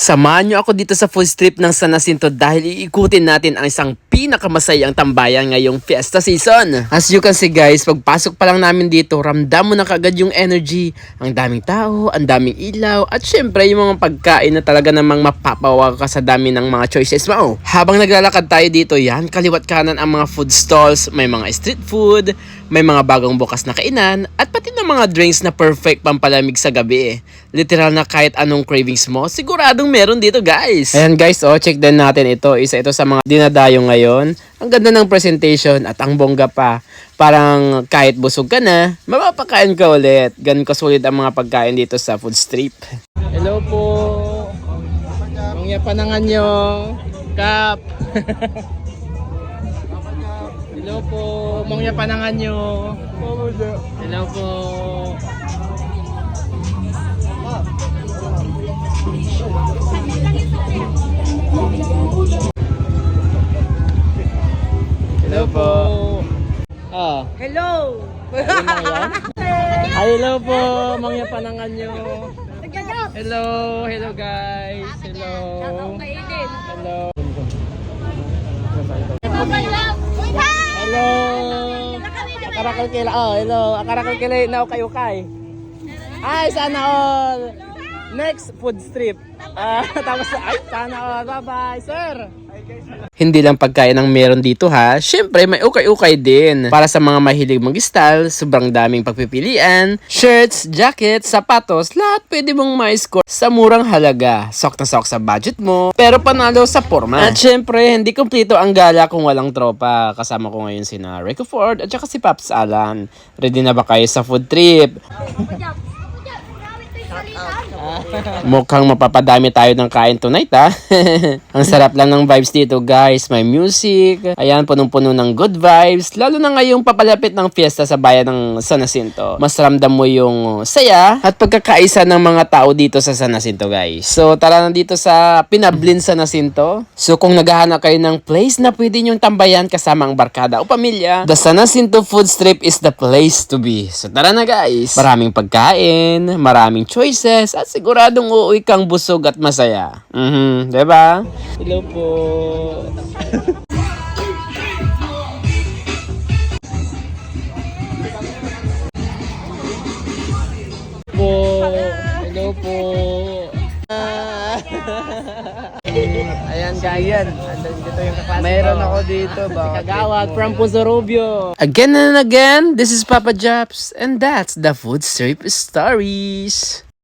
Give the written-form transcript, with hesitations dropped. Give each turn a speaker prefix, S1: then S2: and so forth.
S1: Samahan niyo ako dito sa food strip ng San Jacinto dahil iikutin natin ang isang pinakamasayang tambayan ngayong fiesta season. As you can see guys, pagpasok pa lang namin dito, ramdam mo na kagad yung energy. Ang daming tao, ang daming ilaw, at syempre yung mga pagkain na talaga namang mapapawa ka sa dami ng mga choices mo. Habang naglalakad tayo dito, yan, kaliwat kanan ang mga food stalls, may mga street food, may mga bagong bukas na kainan, at pati ng mga drinks na perfect pampalamig sa gabi. Literal na kahit anong cravings mo, siguradong meron dito guys. Ayan guys, oh, check din natin ito. Isa ito sa mga dinadayo ngayon. Ang ganda ng presentation at ang bongga pa. Parang kahit busog ka na, mapapakain ka ulit. Ganun kasulit ang mga pagkain dito sa food strip. Hello po. Mangya panangan nyo. Kap. Hello po. Mangya panangan nyo. Hello po. Hello po. Ah.
S2: Hello!
S1: Ay, hello po. Mangya panangan nyo. Hello. Hello guys. Hello. Hello. Hello. Akarakal kila. Oh, hello. Akarakal kila na kayo kay. Ay, sana all. Next food strip. Tapos ay, sana all. Bye-bye, sir. Hindi lang pagkain ang meron dito ha. Syempre may ukay-ukay din. Para sa mga mahilig mag-style, sobrang daming pagpipilian. Shirts, jackets, sapatos, lahat pwede mong ma-score sa murang halaga. Sok na sok sa budget mo, pero panalo sa forma. At syempre, hindi kumpleto ang gala kung walang tropa. Kasama ko ngayon sina Rico Ford at saka si Paps Alan. Ready na ba kayo sa food trip? Mukhang mapapadami tayo ng kain tonight ha. Ang sarap lang ng vibes dito guys. May music. Ayan, punong-puno ng good vibes. Lalo na ngayong papalapit ng fiesta sa bayan ng San Jacinto. Mas ramdam mo yung saya at pagkakaisa ng mga tao dito sa San Jacinto guys. So tara na dito sa Pinablin San Jacinto. So kung naghahanap kayo ng place na pwede nyong tambayan kasama ang barkada o pamilya, the San Jacinto Food Strip is the place to be. So tara na guys. Maraming pagkain, maraming choices, at siguradong uuwi kang busog at masaya. Diba? Hello po. Hello po. Ayan guys. Dito yung kaklase. Mayroon ako dito. Kagawad from Puzorobio. Again and again, this is Papa Japs, and that's the Food Strip Stories.